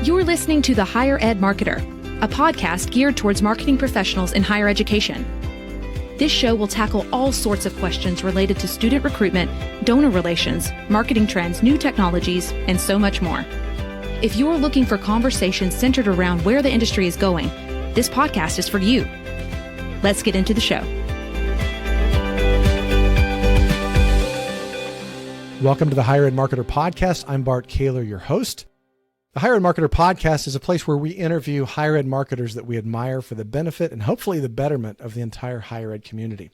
You're listening to The Higher Ed Marketer, a podcast geared towards marketing professionals in higher education. This show will tackle all sorts of questions related to student recruitment, donor relations, marketing trends, new technologies, and so much more. If you're looking for conversations centered around where the industry is going, this podcast is for you. Let's get into the show. Welcome to the Higher Ed Marketer Podcast. I'm Bart Kaler, your host. The Higher Ed Marketer Podcast is a place where we interview higher ed marketers that we admire for the benefit and hopefully the betterment of the entire higher ed community.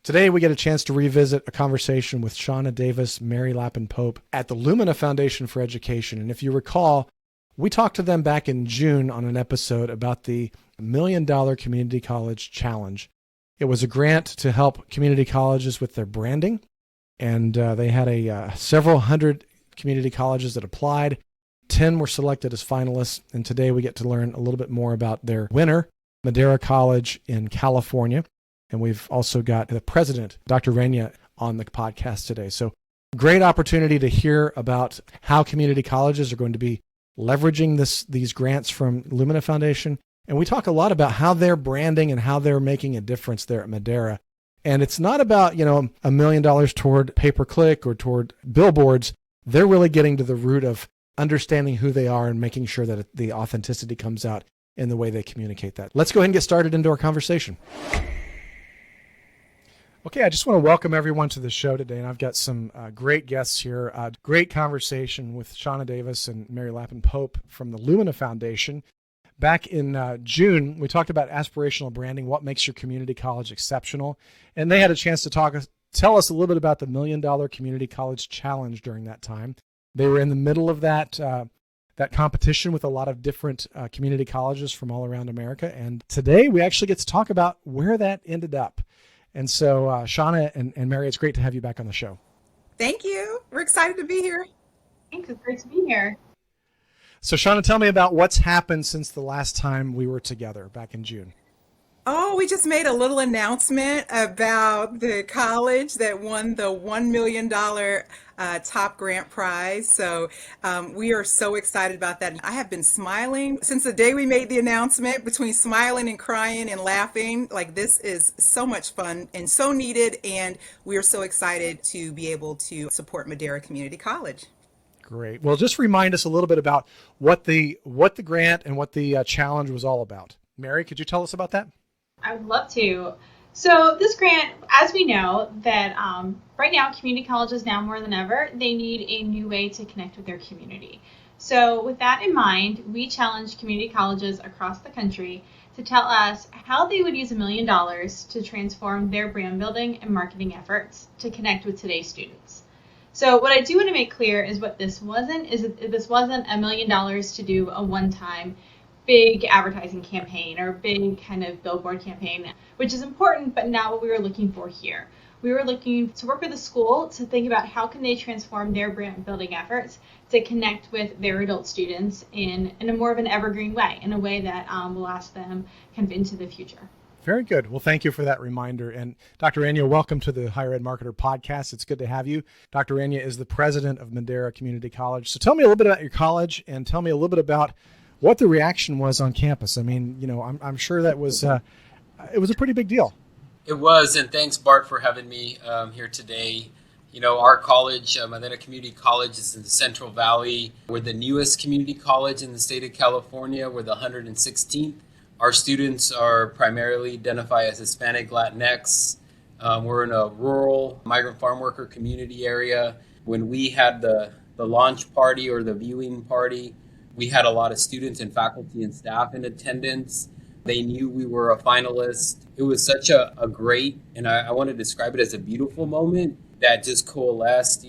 Today, we get a chance to revisit a conversation with Shauna Davis, Mary Laphen Pope at the Lumina Foundation for Education. And if you recall, we talked to them back in June on an episode about the $1 Million Community College Challenge. It was a grant to help community colleges with their branding. And they had several hundred community colleges that applied. 10 were selected as finalists, and today we get to learn a little bit more about their winner, Madera College in California. And we've also got the president, Dr. Reyna, on the podcast today. So great opportunity to hear about how community colleges are going to be leveraging these grants from Lumina Foundation. And we talk a lot about how they're branding and how they're making a difference there at Madera. And it's not about, $1 million toward pay-per-click or toward billboards. They're really getting to the root of understanding who they are and making sure that the authenticity comes out in the way they communicate that. Let's go ahead and get started into our conversation. Okay, I just want to welcome everyone to the show today, and I've got some great guests here. Great conversation with Shauna Davis and Mary Laphen Pope from the Lumina Foundation. Back in June, we talked about aspirational branding, what makes your community college exceptional, and they had a chance to tell us a little bit about the $1 Million Community College Challenge during that time. They were in the middle of that competition with a lot of different community colleges from all around America. And today we actually get to talk about where that ended up. And so Shauna and Mary, it's great to have you back on the show. Thank you. We're excited to be here. Thanks. It's great to be here. So Shauna, tell me about what's happened since the last time we were together back in June. Oh, we just made a little announcement about the college that won the $1 million top grant prize. So we are so excited about that. I have been smiling since the day we made the announcement, between smiling and crying and laughing. Like, this is so much fun and so needed. And we are so excited to be able to support Madera Community College. Great. Well, just remind us a little bit about what the grant and what the challenge was all about. Mary, could you tell us about that? I would love to. So this grant, as we know, that right now community colleges, now more than ever, they need a new way to connect with their community. So with that in mind, we challenged community colleges across the country to tell us how they would use $1 million to transform their brand building and marketing efforts to connect with today's students. So what I do want to make clear is this wasn't $1 million to do a one-time big advertising campaign or big kind of billboard campaign, which is important, but not what we were looking for here. We were looking to work with the school to think about how can they transform their brand building efforts to connect with their adult students in a more of an evergreen way, in a way that will last them kind of into the future. Very good. Well, thank you for that reminder. And Dr. Reyna, welcome to the Higher Ed Marketer Podcast. It's good to have you. Dr. Reyna is the president of Madera Community College. So tell me a little bit about your college and tell me a little bit about what the reaction was on campus. I mean, I'm sure that was it was a pretty big deal. It was, and thanks, Bart, for having me here today. Our college, Madera Community College, is in the Central Valley. We're the newest community college in the state of California. We're the 116th. Our students are primarily identified as Hispanic, Latinx. We're in a rural migrant farm worker community area. When we had the launch party or the viewing party, we had a lot of students and faculty and staff in attendance. They knew we were a finalist. It was such a great, and I want to describe it as a beautiful moment that just coalesced,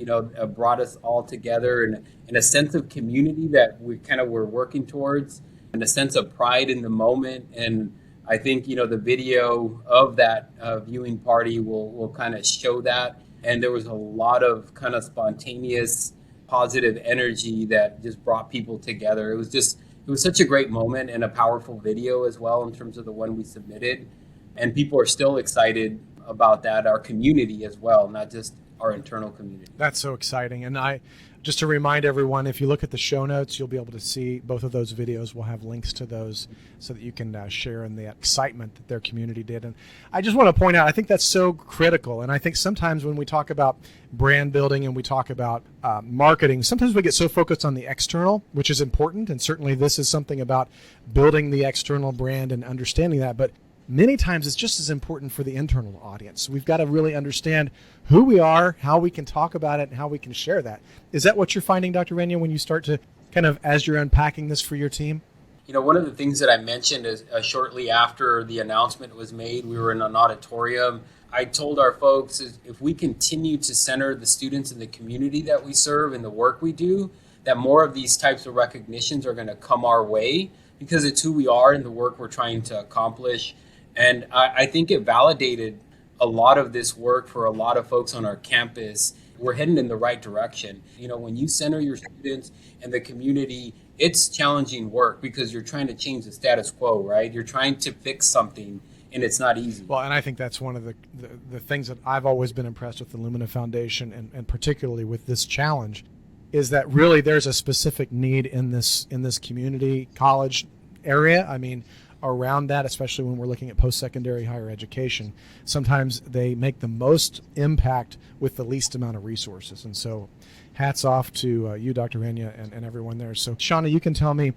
brought us all together in a sense of community that we kind of were working towards, and a sense of pride in the moment. And I think, the video of that viewing party will kind of show that. And there was a lot of kind of spontaneous positive energy that just brought people together. It was such a great moment and a powerful video as well in terms of the one we submitted. And people are still excited about that, our community as well, not just our internal community. That's so exciting. And I Just to remind everyone, if you look at the show notes, you'll be able to see both of those videos. We'll have links to those so that you can share in the excitement that their community did. And I just want to point out, I think that's so critical. And I think sometimes when we talk about brand building and we talk about marketing, sometimes we get so focused on the external, which is important. And certainly this is something about building the external brand and understanding that. But many times it's just as important for the internal audience. We've got to really understand who we are, how we can talk about it, and how we can share that. Is that what you're finding, Dr. Reyna, when you start to kind of, as you're unpacking this for your team? You know, one of the things that I mentioned is shortly after the announcement was made, we were in an auditorium. I told our folks, if we continue to center the students in the community that we serve and the work we do, that more of these types of recognitions are going to come our way because it's who we are and the work we're trying to accomplish. And I think it validated a lot of this work for a lot of folks on our campus. We're heading in the right direction. You know, when you center your students and the community, it's challenging work because you're trying to change the status quo, right? You're trying to fix something, and it's not easy. Well, and I think that's one of the things that I've always been impressed with the Lumina Foundation, and particularly with this challenge, is that really there's a specific need in this community college area. I mean, around that, especially when we're looking at post-secondary higher education, sometimes they make the most impact with the least amount of resources. And so hats off to you, Dr. Reyna, and everyone there. So Shauna, you can tell me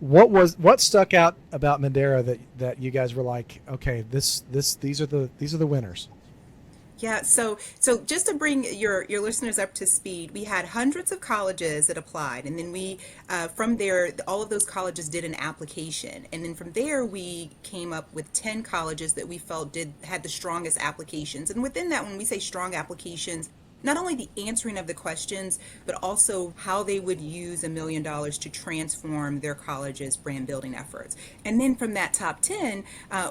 what stuck out about Madera that you guys were like, okay, these are the winners. Yeah, so just to bring your listeners up to speed, we had hundreds of colleges that applied, and then we, from there, all of those colleges did an application, and then from there we came up with 10 colleges that we felt had the strongest applications. And within that, when we say strong applications, not only the answering of the questions, but also how they would use $1 million to transform their college's brand building efforts. And then from that top 10,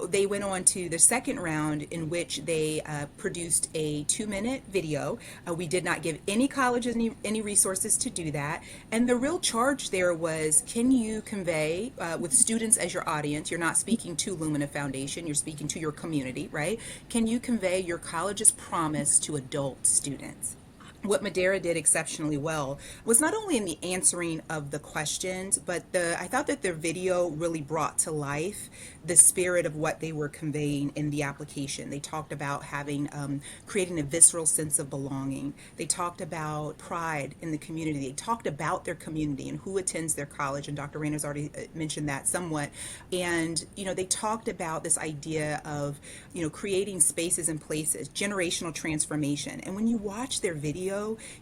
they went on to the second round, in which they produced a 2-minute video. We did not give any colleges any resources to do that. And the real charge there was, can you convey, with students as your audience, you're not speaking to Lumina Foundation, you're speaking to your community, right? Can you convey your college's promise to adult students? What Madera did exceptionally well was not only in the answering of the questions, but I thought that their video really brought to life the spirit of what they were conveying in the application. They talked about creating a visceral sense of belonging. They talked about pride in the community. They talked about their community and who attends their college, and Dr. Reyna's already mentioned that somewhat. And, they talked about this idea of, creating spaces and places, generational transformation. And when you watch their video,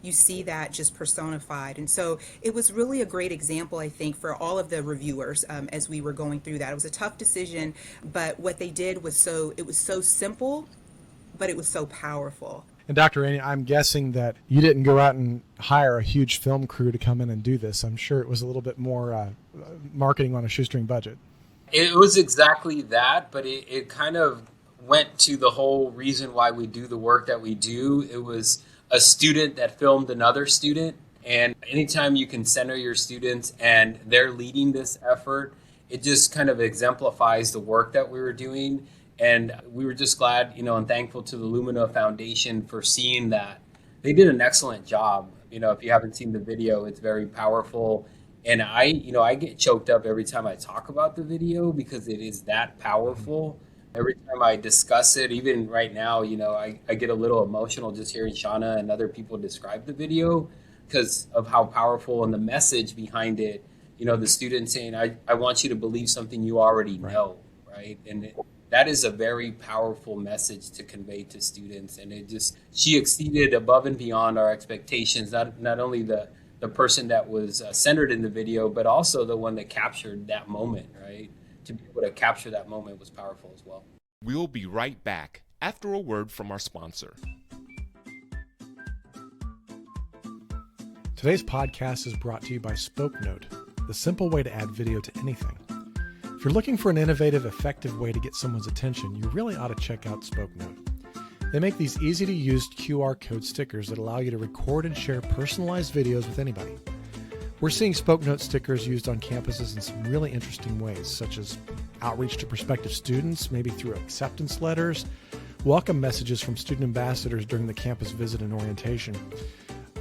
you see that just personified. And so it was really a great example, I think, for all of the reviewers as we were going through that. It was a tough decision, but what they did was so simple, but it was so powerful. And Dr. Reyna, I'm guessing that you didn't go out and hire a huge film crew to come in and do this. I'm sure it was a little bit more marketing on a shoestring budget. It was exactly that, but it kind of went to the whole reason why we do the work that we do. It was a student that filmed another student. And anytime you can center your students and they're leading this effort, it just kind of exemplifies the work that we were doing. And we were just glad, and thankful to the Lumina Foundation for seeing that. They did an excellent job. If you haven't seen the video, it's very powerful. And I get choked up every time I talk about the video because it is that powerful. Every time I discuss it, even right now, I get a little emotional just hearing Shauna and other people describe the video because of how powerful and the message behind it. The student saying, I want you to believe something you already know, right? And that is a very powerful message to convey to students. And she exceeded above and beyond our expectations, not only the person that was centered in the video, but also the one that captured that moment, right? To be able to capture that moment was powerful as well. We'll be right back after a word from our sponsor. Today's podcast is brought to you by SpokeNote, the simple way to add video to anything. If you're looking for an innovative, effective way to get someone's attention, you really ought to check out SpokeNote. They make these easy-to-use QR code stickers that allow you to record and share personalized videos with anybody. We're seeing SpokeNote stickers used on campuses in some really interesting ways, such as outreach to prospective students, maybe through acceptance letters, welcome messages from student ambassadors during the campus visit and orientation.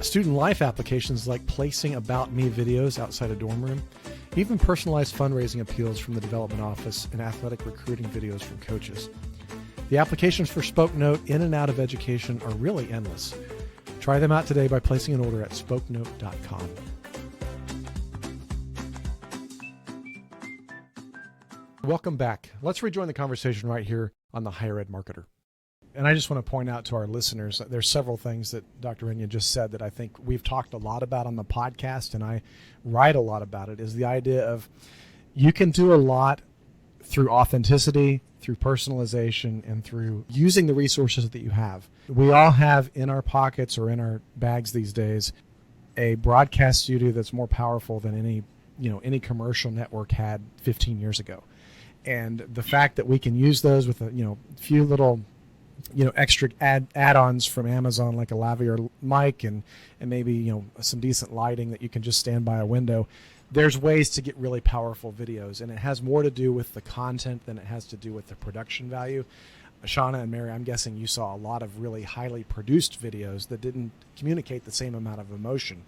student life applications like placing About Me videos outside a dorm room, even personalized fundraising appeals from the development office, and athletic recruiting videos from coaches. The applications for Spoke Note in and out of education are really endless. Try them out today by placing an order at spokenote.com. Welcome back. Let's rejoin the conversation right here on the Higher Ed Marketer. And I just want to point out to our listeners that there's several things that Dr. Reyna just said that I think we've talked a lot about on the podcast, and I write a lot about it, is the idea of you can do a lot through authenticity, through personalization, and through using the resources that you have. We all have in our pockets or in our bags these days a broadcast studio that's more powerful than any commercial network had 15 years ago. And the fact that we can use those with a few little extra add-ons from Amazon, like a lavalier mic and maybe some decent lighting that you can just stand by a window. There's ways to get really powerful videos, and it has more to do with the content than it has to do with the production value. Shauna and Mary, I'm guessing you saw a lot of really highly produced videos that didn't communicate the same amount of emotion.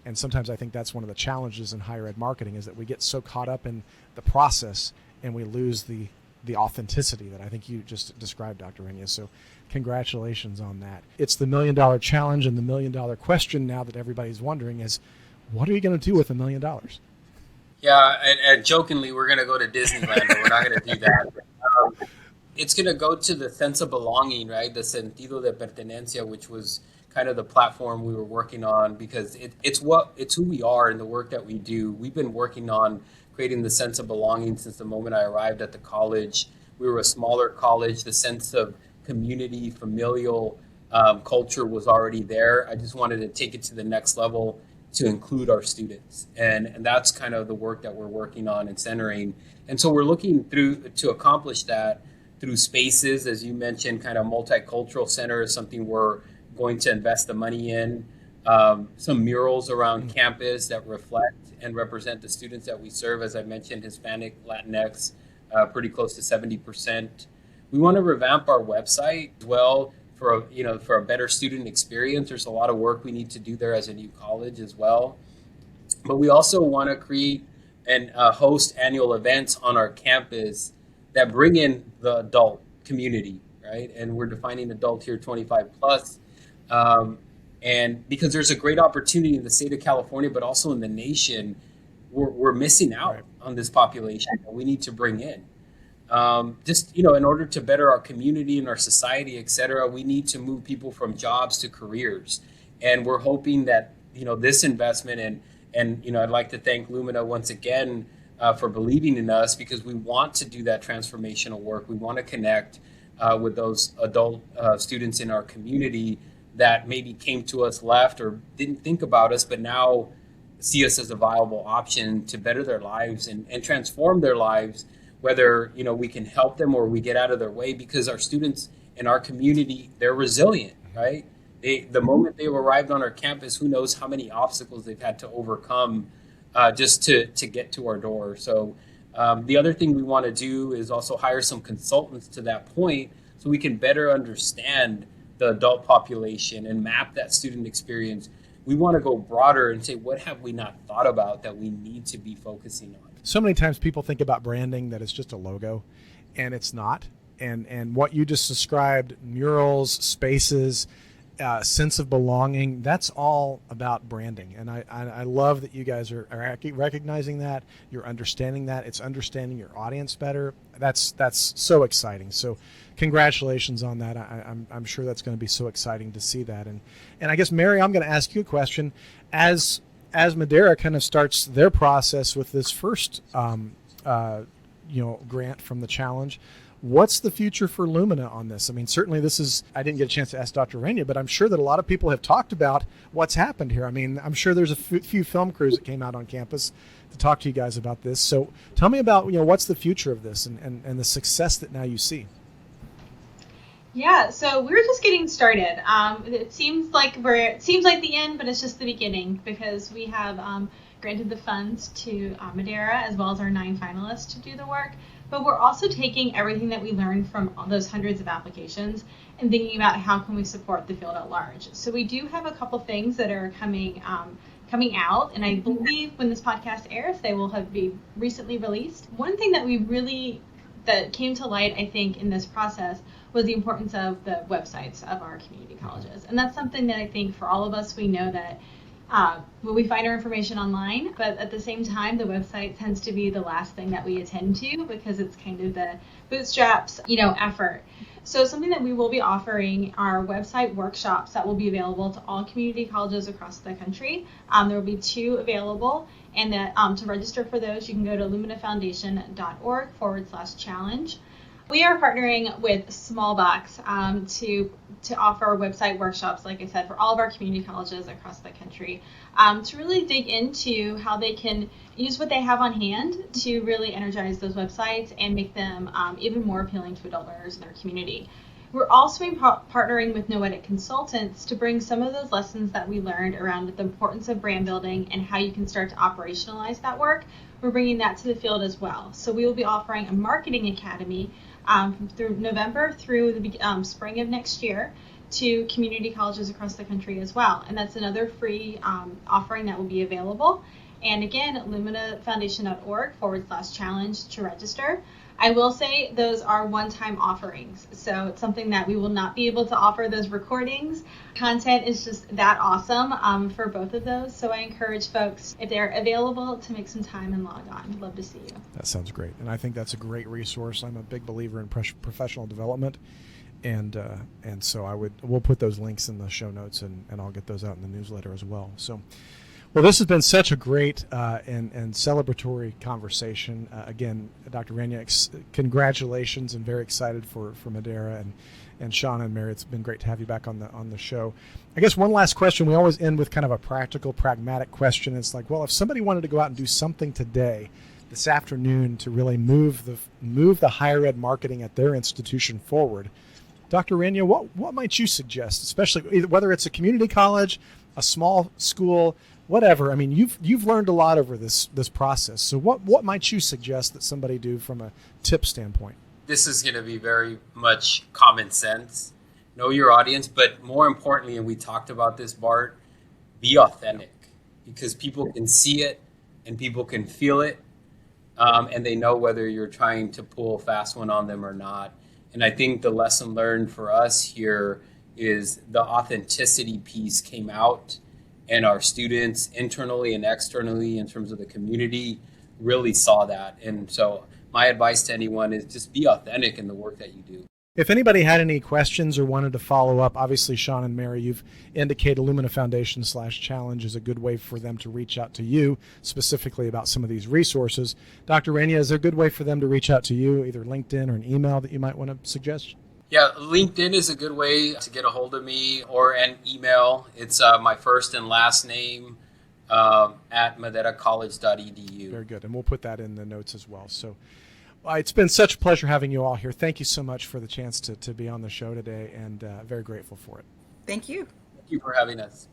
And sometimes I think that's one of the challenges in higher ed marketing, is that we get so caught up in the process and we lose the authenticity that I think you just described, Dr. Reyna. So congratulations on that. It's the $1 million challenge, and the $1 million question now that everybody's wondering is, what are you going to do with $1 million? Yeah, and jokingly, we're going to go to Disneyland, but we're not going to do that. It's going to go to the sense of belonging, right? The sentido de pertenencia, which was kind of the platform we were working on, because it's who we are in the work that we do. We've been working on creating the sense of belonging since the moment I arrived at the college. We were a smaller college. The sense of community, familial culture was already there. I just wanted to take it to the next level to include our students. And that's kind of the work that we're working on and centering. And so we're looking to accomplish that through spaces, as you mentioned. Kind of multicultural center is something we're going to invest the money in. Some murals around campus that reflect and represent the students that we serve. As I mentioned, Hispanic, Latinx, pretty close to 70%. We want to revamp our website as well for a better student experience. There's a lot of work we need to do there as a new college as well. But we also want to create and host annual events on our campus that bring in the adult community, right? And we're defining adult here 25 plus. And because there's a great opportunity in the state of California, but also in the nation, we're missing out on this population that we need to bring in. In order to better our community and our society, et cetera, we need to move people from jobs to careers. And we're hoping that, this investment and I'd like to thank Lumina once again for believing in us, because we want to do that transformational work. We want to connect with those adult students in our community that maybe came to us left or didn't think about us, but now see us as a viable option to better their lives and transform their lives, whether, we can help them or we get out of their way, because our students in our community, they're resilient, right? The moment they've arrived on our campus, who knows how many obstacles they've had to overcome just to get to our door. So the other thing we want to do is also hire some consultants to that point so we can better understand the adult population and map that student experience. We want to go broader and say, what have we not thought about that we need to be focusing on? So many times people think about branding that it's just a logo, and it's not. And what you just described, murals, spaces, sense of belonging, that's all about branding. And I love that you guys are recognizing that, you're understanding that, it's understanding your audience better. That's so exciting. So congratulations on that. I'm sure that's going to be so exciting to see that. And I guess, Mary, I'm going to ask you a question. As Madera kind of starts their process with this first grant from the challenge, what's the future for Lumina on this? I mean, certainly I didn't get a chance to ask Dr. Reyna, but I'm sure that a lot of people have talked about what's happened here. I mean, I'm sure there's a few film crews that came out on campus to talk to you guys about this. So tell me about, what's the future of this and the success that now you see? Yeah, so we're just getting started. It seems like the end, but it's just the beginning, because we have granted the funds to Madera as well as our 9 finalists to do the work. But we're also taking everything that we learned from all those hundreds of applications and thinking about how can we support the field at large. So we do have a couple things that are coming out, and I believe when this podcast airs, they will have been recently released. One thing that came to light, I think, in this process was the importance of the websites of our community colleges. And that's something that I think for all of us, we know that we find our information online, but at the same time, the website tends to be the last thing that we attend to because it's kind of the bootstraps, effort. So something that we will be offering are website workshops that will be available to all community colleges across the country. There will be 2 available, and that to register for those, you can go to luminafoundation.org/challenge. We are partnering with Smallbox to offer website workshops, like I said, for all of our community colleges across the country, to really dig into how they can use what they have on hand to really energize those websites and make them even more appealing to adult learners in their community. We're also partnering with Noetic Consultants to bring some of those lessons that we learned around the importance of brand building and how you can start to operationalize that work. We're bringing that to the field as well. So we will be offering a marketing academy through November through the spring of next year to community colleges across the country as well. And that's another free offering that will be available. And again, luminafoundation.org/challenge to register. I will say those are one-time offerings. So it's something that we will not be able to offer those recordings. Content is just that awesome for both of those. So I encourage folks, if they're available, to make some time and log on. I'd love to see you. That sounds great. And I think that's a great resource. I'm a big believer in professional development. And so we'll put those links in the show notes, and I'll get those out in the newsletter as well. So, well, this has been such a great and celebratory conversation. Again, Dr. Reyna, congratulations, and very excited for Madera and Shauna and Mary. It's been great to have you back on the show. I guess one last question. We always end with kind of a practical, pragmatic question. It's like, well, if somebody wanted to go out and do something today, this afternoon, to really move the higher ed marketing at their institution forward, Dr. Reyna, what might you suggest, especially whether it's a community college, a small school, whatever? I mean, you've learned a lot over this process. So what might you suggest that somebody do from a tip standpoint? This is going to be very much common sense. Know your audience, but more importantly, and we talked about this, Bart, be authentic, because people can see it and people can feel it, and they know whether you're trying to pull a fast one on them or not. And I think the lesson learned for us here is the authenticity piece came out, and our students internally and externally in terms of the community really saw that. And so my advice to anyone is just be authentic in the work that you do. If anybody had any questions or wanted to follow up, obviously, Shauna and Mary, you've indicated Lumina Foundation/challenge is a good way for them to reach out to you specifically about some of these resources. Dr. Reyna, is there a good way for them to reach out to you, either LinkedIn or an email that you might want to suggest? Yeah, LinkedIn is a good way to get a hold of me, or an email. It's my first and last name at maderacollege.edu. Very good. And we'll put that in the notes as well. So it's been such a pleasure having you all here. Thank you so much for the chance to be on the show today, and very grateful for it. Thank you. Thank you for having us.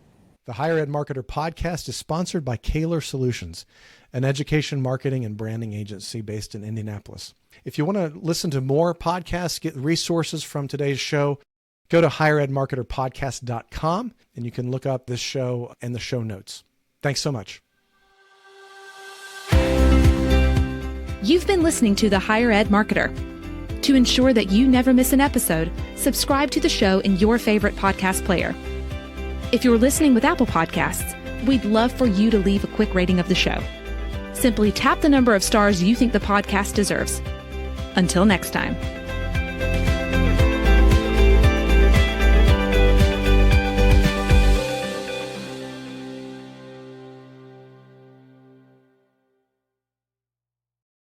The Higher Ed Marketer podcast is sponsored by Kaler Solutions, an education marketing and branding agency based in Indianapolis. If you want to listen to more podcasts, get resources from today's show, go to higheredmarketerpodcast.com, and you can look up this show and the show notes. Thanks so much. You've been listening to The Higher Ed Marketer. To ensure that you never miss an episode, subscribe to the show in your favorite podcast player. If you're listening with Apple Podcasts, we'd love for you to leave a quick rating of the show. Simply tap the number of stars you think the podcast deserves. Until next time.